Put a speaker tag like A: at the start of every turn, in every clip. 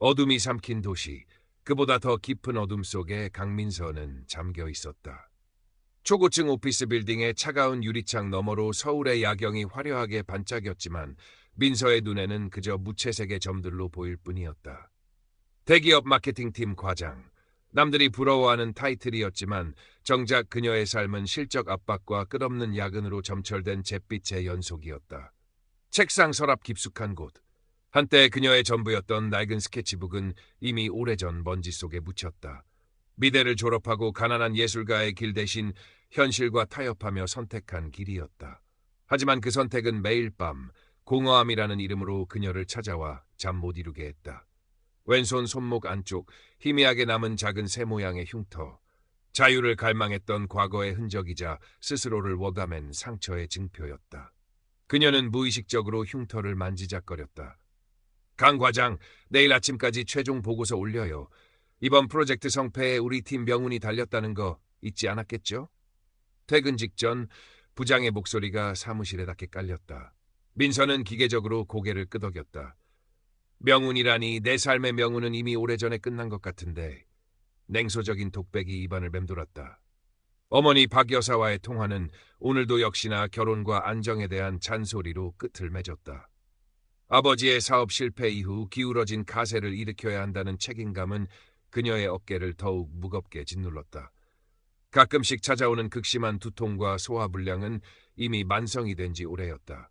A: 어둠이 삼킨 도시, 그보다 더 깊은 어둠 속에 강민서는 잠겨 있었다. 초고층 오피스 빌딩의 차가운 유리창 너머로 서울의 야경이 화려하게 반짝였지만 민서의 눈에는 그저 무채색의 점들로 보일 뿐이었다. 대기업 마케팅팀 과장, 남들이 부러워하는 타이틀이었지만 정작 그녀의 삶은 실적 압박과 끝없는 야근으로 점철된 잿빛의 연속이었다. 책상 서랍 깊숙한 곳, 한때 그녀의 전부였던 낡은 스케치북은 이미 오래전 먼지 속에 묻혔다. 미대를 졸업하고 가난한 예술가의 길 대신 현실과 타협하며 선택한 길이었다. 하지만 그 선택은 매일 밤 공허함이라는 이름으로 그녀를 찾아와 잠 못 이루게 했다. 왼손 손목 안쪽 희미하게 남은 작은 새 모양의 흉터, 자유를 갈망했던 과거의 흔적이자 스스로를 워감한 상처의 증표였다. 그녀는 무의식적으로 흉터를 만지작거렸다. 강 과장, 내일 아침까지 최종 보고서 올려요. 이번 프로젝트 성패에 우리 팀 명운이 달렸다는 거 잊지 않았겠죠? 퇴근 직전 부장의 목소리가 사무실에 닿게 깔렸다. 민서는 기계적으로 고개를 끄덕였다. 명운이라니, 내 삶의 명운은 이미 오래전에 끝난 것 같은데. 냉소적인 독백이 입안을 맴돌았다. 어머니 박 여사와의 통화는 오늘도 역시나 결혼과 안정에 대한 잔소리로 끝을 맺었다. 아버지의 사업 실패 이후 기울어진 가세를 일으켜야 한다는 책임감은 그녀의 어깨를 더욱 무겁게 짓눌렀다. 가끔씩 찾아오는 극심한 두통과 소화불량은 이미 만성이 된 지 오래였다.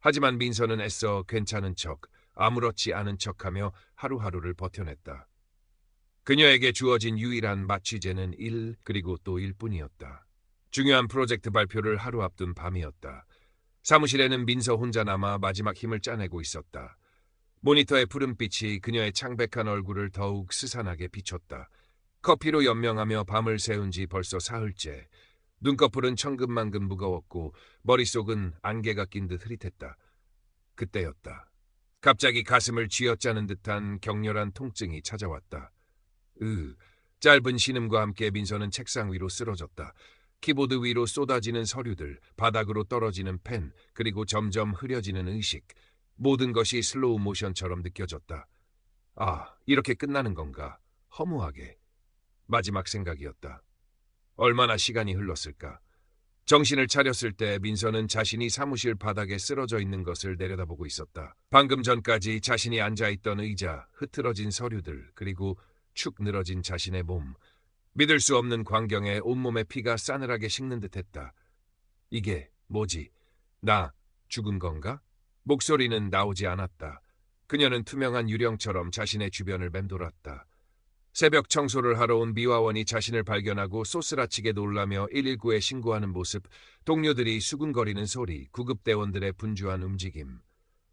A: 하지만 민서는 애써 괜찮은 척, 아무렇지 않은 척하며 하루하루를 버텨냈다. 그녀에게 주어진 유일한 마취제는 일, 그리고 또 일뿐이었다. 중요한 프로젝트 발표를 하루 앞둔 밤이었다. 사무실에는 민서 혼자 남아 마지막 힘을 짜내고 있었다. 모니터의 푸른빛이 그녀의 창백한 얼굴을 더욱 스산하게 비췄다. 커피로 연명하며 밤을 새운 지 벌써 사흘째. 눈꺼풀은 천근만근 무거웠고 머릿속은 안개가 낀 듯 흐릿했다. 그때였다. 갑자기 가슴을 쥐어짜는 듯한 격렬한 통증이 찾아왔다. 짧은 신음과 함께 민서는 책상 위로 쓰러졌다. 키보드 위로 쏟아지는 서류들, 바닥으로 떨어지는 펜, 그리고 점점 흐려지는 의식. 모든 것이 슬로우 모션처럼 느껴졌다. 이렇게 끝나는 건가? 허무하게. 마지막 생각이었다. 얼마나 시간이 흘렀을까? 정신을 차렸을 때 민서는 자신이 사무실 바닥에 쓰러져 있는 것을 내려다보고 있었다. 방금 전까지 자신이 앉아있던 의자, 흐트러진 서류들, 그리고 축 늘어진 자신의 몸. 믿을 수 없는 광경에 온몸의 피가 싸늘하게 식는 듯했다. 이게 뭐지? 나 죽은 건가? 목소리는 나오지 않았다. 그녀는 투명한 유령처럼 자신의 주변을 맴돌았다. 새벽 청소를 하러 온 미화원이 자신을 발견하고 소스라치게 놀라며 119에 신고하는 모습, 동료들이 수군거리는 소리, 구급대원들의 분주한 움직임.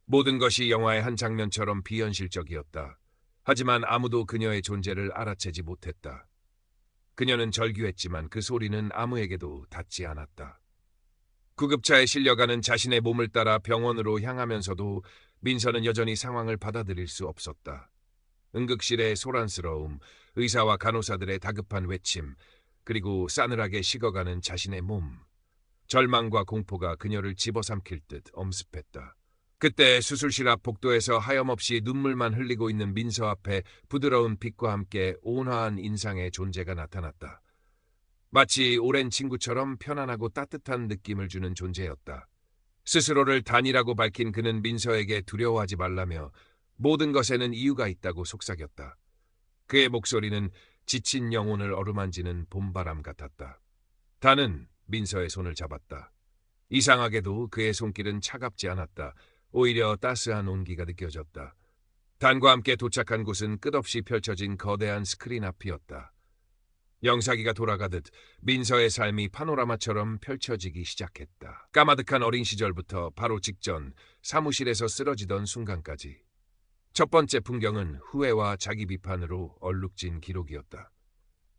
A: 모든 것이 영화의 한 장면처럼 비현실적이었다. 하지만 아무도 그녀의 존재를 알아채지 못했다. 그녀는 절규했지만 그 소리는 아무에게도 닿지 않았다. 구급차에 실려가는 자신의 몸을 따라 병원으로 향하면서도 민서는 여전히 상황을 받아들일 수 없었다. 응급실의 소란스러움, 의사와 간호사들의 다급한 외침, 그리고 싸늘하게 식어가는 자신의 몸. 절망과 공포가 그녀를 집어삼킬 듯 엄습했다. 그때 수술실 앞 복도에서 하염없이 눈물만 흘리고 있는 민서 앞에 부드러운 빛과 함께 온화한 인상의 존재가 나타났다. 마치 오랜 친구처럼 편안하고 따뜻한 느낌을 주는 존재였다. 스스로를 단이라고 밝힌 그는 민서에게 두려워하지 말라며 모든 것에는 이유가 있다고 속삭였다. 그의 목소리는 지친 영혼을 어루만지는 봄바람 같았다. 단은 민서의 손을 잡았다. 이상하게도 그의 손길은 차갑지 않았다. 오히려 따스한 온기가 느껴졌다. 단과 함께 도착한 곳은 끝없이 펼쳐진 거대한 스크린 앞이었다. 영사기가 돌아가듯 민서의 삶이 파노라마처럼 펼쳐지기 시작했다. 까마득한 어린 시절부터 바로 직전 사무실에서 쓰러지던 순간까지. 첫 번째 풍경은 후회와 자기 비판으로 얼룩진 기록이었다.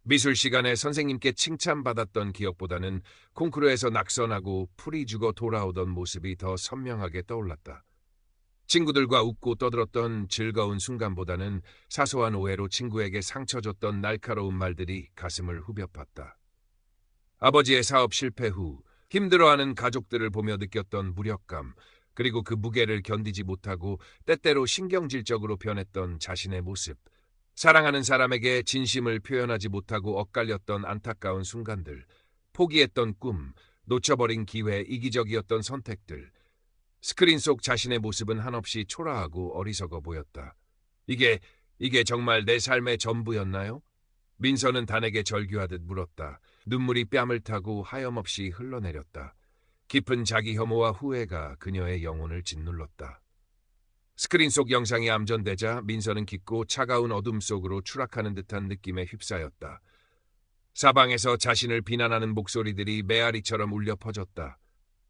A: 미술 시간에 선생님께 칭찬받았던 기억보다는 콩쿠르에서 낙선하고 풀이 죽어 돌아오던 모습이 더 선명하게 떠올랐다. 친구들과 웃고 떠들었던 즐거운 순간보다는 사소한 오해로 친구에게 상처 줬던 날카로운 말들이 가슴을 후벼 팠다. 아버지의 사업 실패 후 힘들어하는 가족들을 보며 느꼈던 무력감, 그리고 그 무게를 견디지 못하고 때때로 신경질적으로 변했던 자신의 모습. 사랑하는 사람에게 진심을 표현하지 못하고 엇갈렸던 안타까운 순간들. 포기했던 꿈, 놓쳐버린 기회, 이기적이었던 선택들. 스크린 속 자신의 모습은 한없이 초라하고 어리석어 보였다. 이게 정말 내 삶의 전부였나요? 민서는 단에게 절규하듯 물었다. 눈물이 뺨을 타고 하염없이 흘러내렸다. 깊은 자기 혐오와 후회가 그녀의 영혼을 짓눌렀다. 스크린 속 영상이 암전되자 민서는 깊고 차가운 어둠 속으로 추락하는 듯한 느낌에 휩싸였다. 사방에서 자신을 비난하는 목소리들이 메아리처럼 울려 퍼졌다.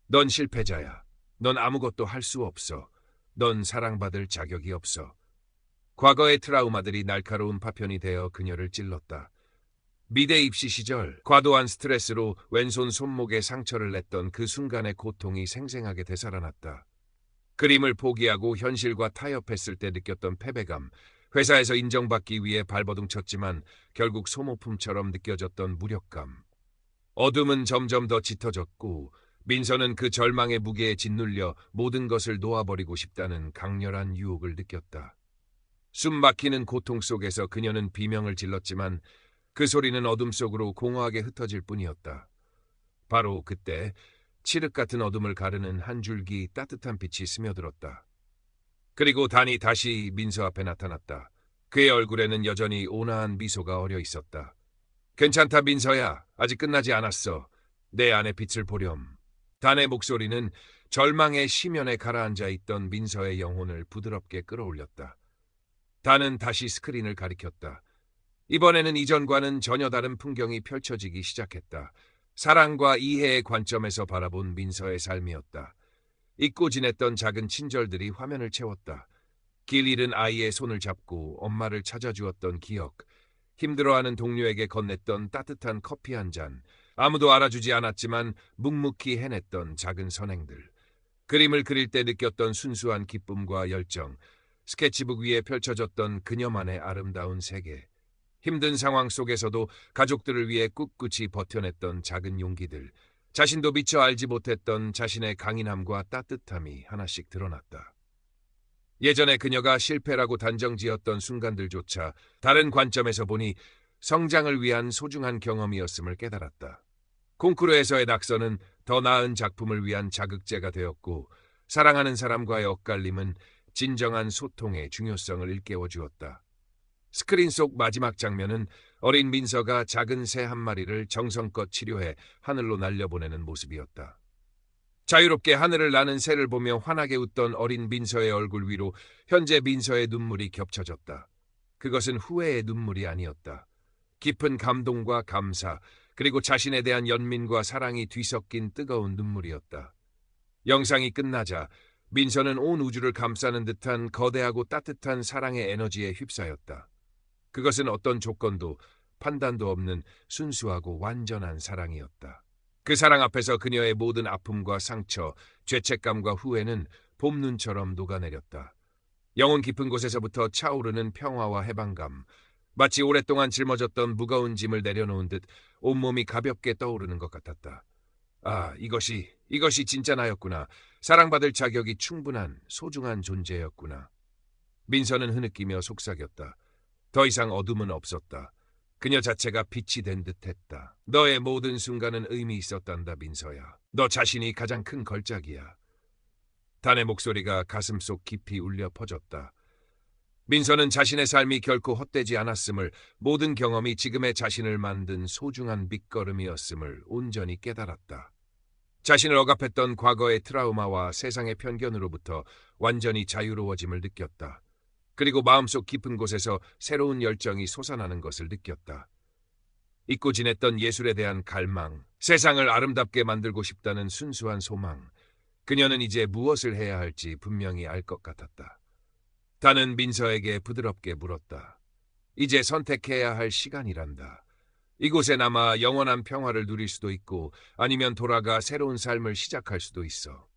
A: 넌 실패자야. 넌 아무것도 할 수 없어. 넌 사랑받을 자격이 없어. 과거의 트라우마들이 날카로운 파편이 되어 그녀를 찔렀다. 미대 입시 시절 과도한 스트레스로 왼손 손목에 상처를 냈던 그 순간의 고통이 생생하게 되살아났다. 그림을 포기하고 현실과 타협했을 때 느꼈던 패배감, 회사에서 인정받기 위해 발버둥 쳤지만 결국 소모품처럼 느껴졌던 무력감. 어둠은 점점 더 짙어졌고 민서는 그 절망의 무게에 짓눌려 모든 것을 놓아버리고 싶다는 강렬한 유혹을 느꼈다. 숨 막히는 고통 속에서 그녀는 비명을 질렀지만 그 소리는 어둠 속으로 공허하게 흩어질 뿐이었다. 바로 그때 칠흑 같은 어둠을 가르는 한 줄기 따뜻한 빛이 스며들었다. 그리고 단이 다시 민서 앞에 나타났다. 그의 얼굴에는 여전히 온화한 미소가 어려 있었다. 괜찮다 민서야. 아직 끝나지 않았어. 내 안의 빛을 보렴. 단의 목소리는 절망의 심연에 가라앉아 있던 민서의 영혼을 부드럽게 끌어올렸다. 단은 다시 스크린을 가리켰다. 이번에는 이전과는 전혀 다른 풍경이 펼쳐지기 시작했다. 사랑과 이해의 관점에서 바라본 민서의 삶이었다. 잊고 지냈던 작은 친절들이 화면을 채웠다. 길 잃은 아이의 손을 잡고 엄마를 찾아주었던 기억, 힘들어하는 동료에게 건넸던 따뜻한 커피 한 잔, 아무도 알아주지 않았지만 묵묵히 해냈던 작은 선행들, 그림을 그릴 때 느꼈던 순수한 기쁨과 열정, 스케치북 위에 펼쳐졌던 그녀만의 아름다운 세계, 힘든 상황 속에서도 가족들을 위해 꿋꿋이 버텨냈던 작은 용기들, 자신도 미처 알지 못했던 자신의 강인함과 따뜻함이 하나씩 드러났다. 예전에 그녀가 실패라고 단정지었던 순간들조차 다른 관점에서 보니 성장을 위한 소중한 경험이었음을 깨달았다. 콩쿠르에서의 낙서는 더 나은 작품을 위한 자극제가 되었고 사랑하는 사람과의 엇갈림은 진정한 소통의 중요성을 일깨워 주었다. 스크린 속 마지막 장면은 어린 민서가 작은 새 한 마리를 정성껏 치료해 하늘로 날려보내는 모습이었다. 자유롭게 하늘을 나는 새를 보며 환하게 웃던 어린 민서의 얼굴 위로 현재 민서의 눈물이 겹쳐졌다. 그것은 후회의 눈물이 아니었다. 깊은 감동과 감사, 그리고 자신에 대한 연민과 사랑이 뒤섞인 뜨거운 눈물이었다. 영상이 끝나자 민서는 온 우주를 감싸는 듯한 거대하고 따뜻한 사랑의 에너지에 휩싸였다. 그것은 어떤 조건도 판단도 없는 순수하고 완전한 사랑이었다. 그 사랑 앞에서 그녀의 모든 아픔과 상처, 죄책감과 후회는 봄눈처럼 녹아내렸다. 영혼 깊은 곳에서부터 차오르는 평화와 해방감, 마치 오랫동안 짊어졌던 무거운 짐을 내려놓은 듯 온몸이 가볍게 떠오르는 것 같았다. 아, 이것이 진짜 나였구나. 사랑받을 자격이 충분한 소중한 존재였구나. 민서는 흐느끼며 속삭였다. 더 이상 어둠은 없었다. 그녀 자체가 빛이 된 듯했다. 너의 모든 순간은 의미 있었단다, 민서야. 너 자신이 가장 큰 걸작이야. 단의 목소리가 가슴속 깊이 울려 퍼졌다. 민서는 자신의 삶이 결코 헛되지 않았음을, 모든 경험이 지금의 자신을 만든 소중한 밑거름이었음을 온전히 깨달았다. 자신을 억압했던 과거의 트라우마와 세상의 편견으로부터 완전히 자유로워짐을 느꼈다. 그리고 마음속 깊은 곳에서 새로운 열정이 솟아나는 것을 느꼈다. 잊고 지냈던 예술에 대한 갈망, 세상을 아름답게 만들고 싶다는 순수한 소망, 그녀는 이제 무엇을 해야 할지 분명히 알 것 같았다. 단은 민서에게 부드럽게 물었다. 이제 선택해야 할 시간이란다. 이곳에 남아 영원한 평화를 누릴 수도 있고 아니면 돌아가 새로운 삶을 시작할 수도 있어.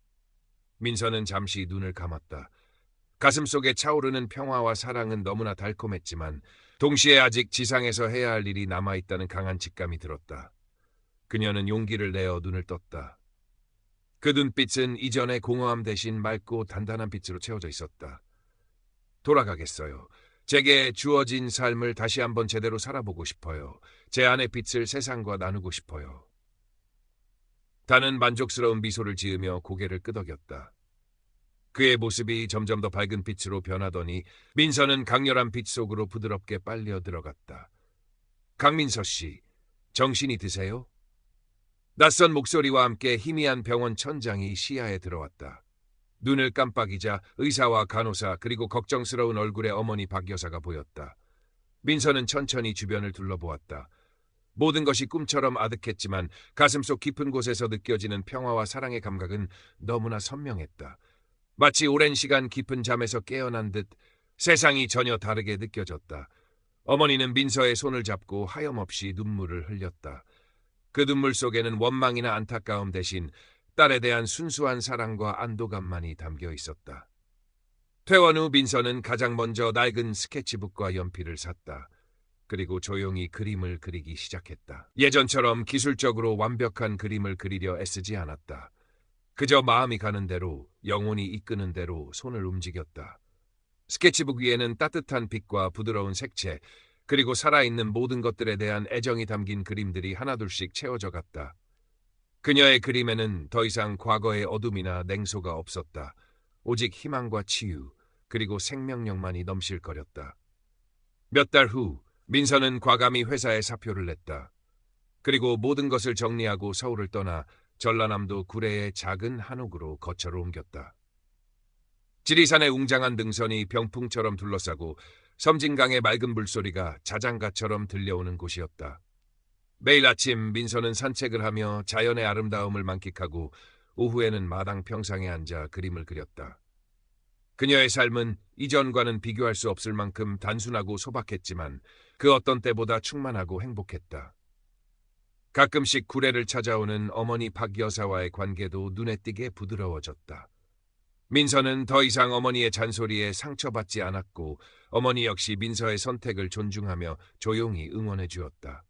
A: 민서는 잠시 눈을 감았다. 가슴속에 차오르는 평화와 사랑은 너무나 달콤했지만 동시에 아직 지상에서 해야 할 일이 남아있다는 강한 직감이 들었다. 그녀는 용기를 내어 눈을 떴다. 그 눈빛은 이전의 공허함 대신 맑고 단단한 빛으로 채워져 있었다. 돌아가겠어요. 제게 주어진 삶을 다시 한번 제대로 살아보고 싶어요. 제 안의 빛을 세상과 나누고 싶어요. 다는 만족스러운 미소를 지으며 고개를 끄덕였다. 그의 모습이 점점 더 밝은 빛으로 변하더니 민서는 강렬한 빛 속으로 부드럽게 빨려 들어갔다. 강민서 씨, 정신이 드세요? 낯선 목소리와 함께 희미한 병원 천장이 시야에 들어왔다. 눈을 깜빡이자 의사와 간호사 그리고 걱정스러운 얼굴의 어머니 박 여사가 보였다. 민서는 천천히 주변을 둘러보았다. 모든 것이 꿈처럼 아득했지만 가슴속 깊은 곳에서 느껴지는 평화와 사랑의 감각은 너무나 선명했다. 마치 오랜 시간 깊은 잠에서 깨어난 듯 세상이 전혀 다르게 느껴졌다. 어머니는 민서의 손을 잡고 하염없이 눈물을 흘렸다. 그 눈물 속에는 원망이나 안타까움 대신 딸에 대한 순수한 사랑과 안도감만이 담겨 있었다. 퇴원 후 민서는 가장 먼저 낡은 스케치북과 연필을 샀다. 그리고 조용히 그림을 그리기 시작했다. 예전처럼 기술적으로 완벽한 그림을 그리려 애쓰지 않았다. 그저 마음이 가는 대로, 영혼이 이끄는 대로 손을 움직였다. 스케치북 위에는 따뜻한 빛과 부드러운 색채, 그리고 살아있는 모든 것들에 대한 애정이 담긴 그림들이 하나둘씩 채워져 갔다. 그녀의 그림에는 더 이상 과거의 어둠이나 냉소가 없었다. 오직 희망과 치유, 그리고 생명력만이 넘실거렸다. 몇 달 후, 민서는 과감히 회사에 사표를 냈다. 그리고 모든 것을 정리하고 서울을 떠나 전라남도 구례의 작은 한옥으로 거처를 옮겼다. 지리산의 웅장한 등선이 병풍처럼 둘러싸고 섬진강의 맑은 물소리가 자장가처럼 들려오는 곳이었다. 매일 아침 민서는 산책을 하며 자연의 아름다움을 만끽하고 오후에는 마당 평상에 앉아 그림을 그렸다. 그녀의 삶은 이전과는 비교할 수 없을 만큼 단순하고 소박했지만 그 어떤 때보다 충만하고 행복했다. 가끔씩 구례를 찾아오는 어머니 박 여사와의 관계도 눈에 띄게 부드러워졌다. 민서는 더 이상 어머니의 잔소리에 상처받지 않았고 어머니 역시 민서의 선택을 존중하며 조용히 응원해 주었다.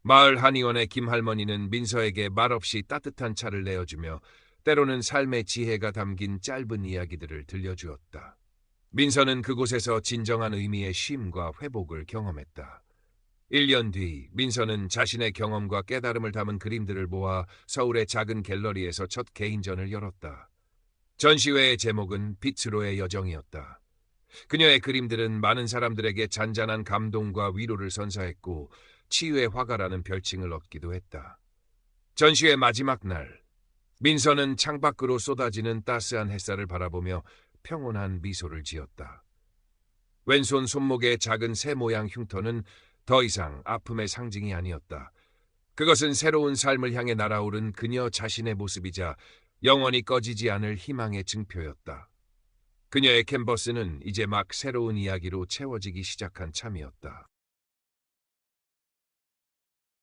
A: 마을 한의원의 김할머니는 민서에게 말없이 따뜻한 차를 내어주며 때로는 삶의 지혜가 담긴 짧은 이야기들을 들려주었다. 민서는 그곳에서 진정한 의미의 쉼과 회복을 경험했다. 1년 뒤 민서는 자신의 경험과 깨달음을 담은 그림들을 모아 서울의 작은 갤러리에서 첫 개인전을 열었다. 전시회의 제목은 빛으로의 여정이었다. 그녀의 그림들은 많은 사람들에게 잔잔한 감동과 위로를 선사했고 치유의 화가라는 별칭을 얻기도 했다. 전시회 마지막 날, 민서는 창밖으로 쏟아지는 따스한 햇살을 바라보며 평온한 미소를 지었다. 왼손 손목의 작은 새 모양 흉터는 더 이상 아픔의 상징이 아니었다. 그것은 새로운 삶을 향해 날아오른 그녀 자신의 모습이자 영원히 꺼지지 않을 희망의 증표였다. 그녀의 캔버스는 이제 막 새로운 이야기로 채워지기 시작한 참이었다.